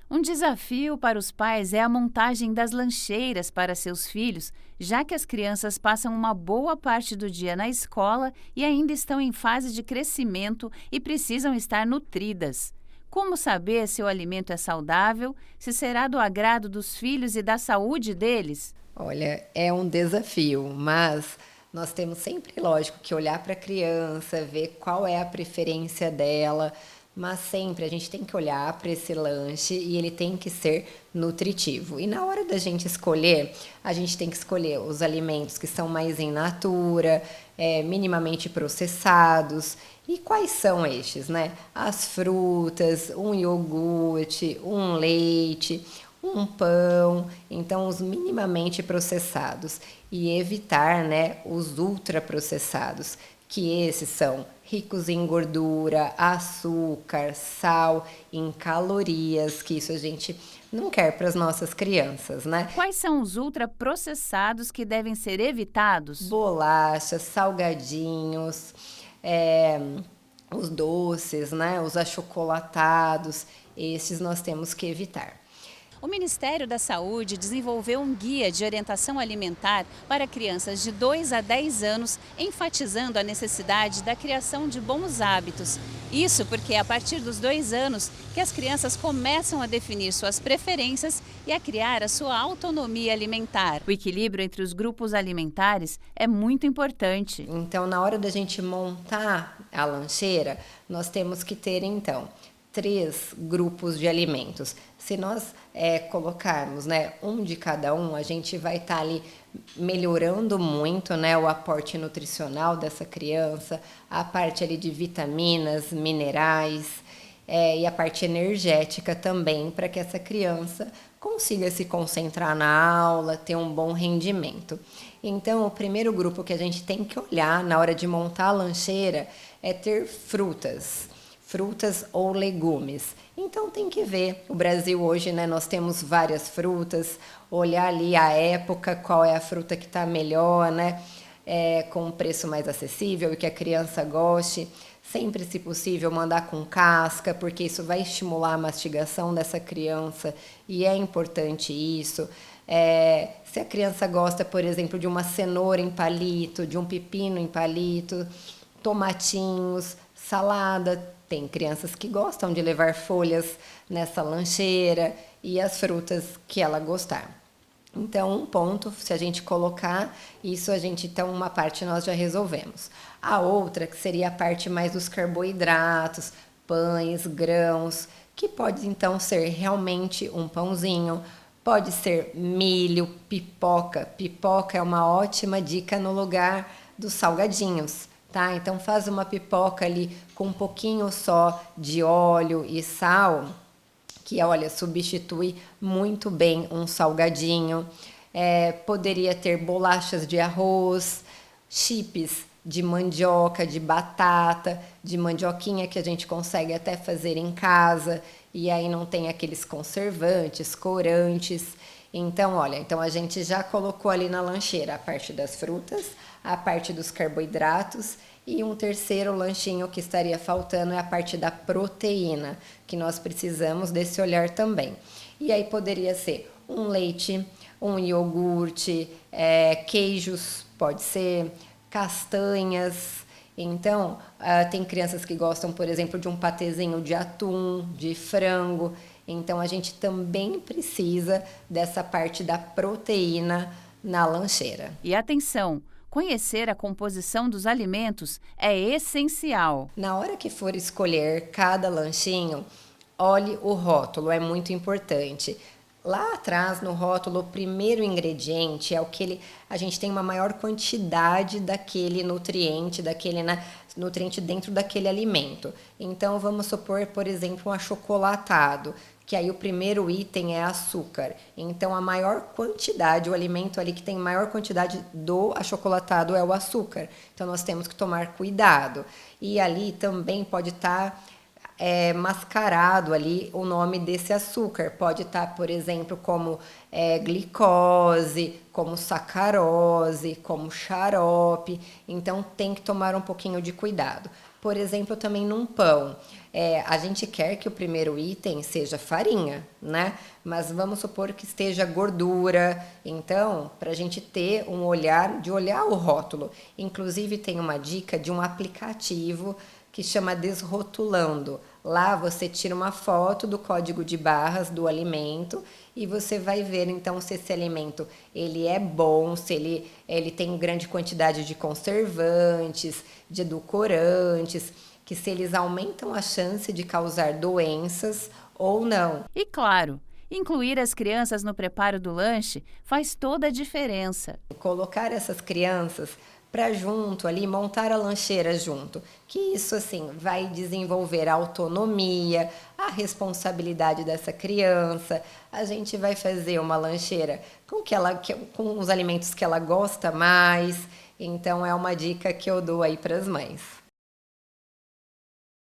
Um desafio para os pais é a montagem das lancheiras para seus filhos, já que as crianças passam uma boa parte do dia na escola e ainda estão em fase de crescimento e precisam estar nutridas. Como saber se o alimento é saudável, se será do agrado dos filhos e da saúde deles? Olha, é um desafio, mas nós temos sempre, lógico, que olhar para a criança, ver qual é a preferência dela, mas sempre a gente tem que olhar para esse lanche e ele tem que ser nutritivo. E na hora da gente escolher, a gente tem que escolher os alimentos que são mais in natura, minimamente processados. E quais são estes, né? As frutas, um iogurte, um leite, um pão, então os minimamente processados e evitar, né, os ultraprocessados, que esses são ricos em gordura, açúcar, sal, em calorias, que isso a gente não quer para as nossas crianças, né? Quais são os ultraprocessados que devem ser evitados? Bolachas, salgadinhos, é, os doces, né, os achocolatados, esses nós temos que evitar. O Ministério da Saúde desenvolveu um guia de orientação alimentar para crianças de 2 a 10 anos, enfatizando a necessidade da criação de bons hábitos. Isso porque é a partir dos 2 anos que as crianças começam a definir suas preferências e a criar a sua autonomia alimentar. O equilíbrio entre os grupos alimentares é muito importante. Então, na hora da gente montar a lancheira, nós temos que ter, então, 3 grupos de alimentos. Se nós colocarmos, né, um de cada um, a gente vai estar ali melhorando muito, né, o aporte nutricional dessa criança, a parte ali de vitaminas, minerais, e a parte energética também, para que essa criança consiga se concentrar na aula, ter um bom rendimento. Então, o primeiro grupo que a gente tem que olhar na hora de montar a lancheira é ter frutas ou legumes. Então tem que ver. O Brasil hoje, né, nós temos várias frutas, olhar ali a época, qual é a fruta que está melhor, né, com um preço mais acessível e que a criança goste. Sempre, se possível, mandar com casca, porque isso vai estimular a mastigação dessa criança e é importante isso. Se a criança gosta, por exemplo, de uma cenoura em palito, de um pepino em palito, tomatinhos, salada. Tem crianças que gostam de levar folhas nessa lancheira e as frutas que ela gostar. Então, um ponto, se a gente colocar isso, então, uma parte nós já resolvemos. A outra, que seria a parte mais dos carboidratos, pães, grãos, que pode, então, ser realmente um pãozinho, pode ser milho, pipoca. Pipoca é uma ótima dica no lugar dos salgadinhos. Tá? Então faz uma pipoca ali com um pouquinho só de óleo e sal, que olha, substitui muito bem um salgadinho. Poderia ter bolachas de arroz, chips de mandioca, de batata, de mandioquinha que a gente consegue até fazer em casa e aí não tem aqueles conservantes, corantes. Então, olha, então a gente já colocou ali na lancheira a parte das frutas, a parte dos carboidratos e um terceiro lanchinho que estaria faltando é a parte da proteína, que nós precisamos desse olhar também. E aí poderia ser um leite, um iogurte, queijos, pode ser, castanhas. Então, tem crianças que gostam, por exemplo, de um patezinho de atum, de frango. Então, a gente também precisa dessa parte da proteína na lancheira. E atenção! Conhecer a composição dos alimentos é essencial. Na hora que for escolher cada lanchinho, olhe o rótulo, é muito importante. Lá atrás, no rótulo, o primeiro ingrediente é o que a gente tem uma maior quantidade daquele nutriente, nutriente dentro daquele alimento. Então, vamos supor, por exemplo, um achocolatado, que aí o primeiro item é açúcar. Então, a maior quantidade, o alimento ali que tem maior quantidade do achocolatado é o açúcar. Então, nós temos que tomar cuidado. E ali também pode estar mascarado ali o nome desse açúcar. Pode estar, por exemplo, como glicose, como sacarose, como xarope. Então, tem que tomar um pouquinho de cuidado. Por exemplo, também num pão. a gente quer que o primeiro item seja farinha, né? Mas vamos supor que esteja gordura. Então, para a gente ter um olhar, de olhar o rótulo. Inclusive, tem uma dica de um aplicativo que chama Desrotulando. Lá você tira uma foto do código de barras do alimento e você vai ver então se esse alimento ele é bom, se ele tem grande quantidade de conservantes, de edulcorantes, que se eles aumentam a chance de causar doenças ou não. E claro, incluir as crianças no preparo do lanche faz toda a diferença. Colocar essas crianças para junto ali, montar a lancheira junto, que isso assim vai desenvolver a autonomia, a responsabilidade dessa criança. A gente vai fazer uma lancheira com os alimentos que ela gosta mais. Então é uma dica que eu dou aí para as mães.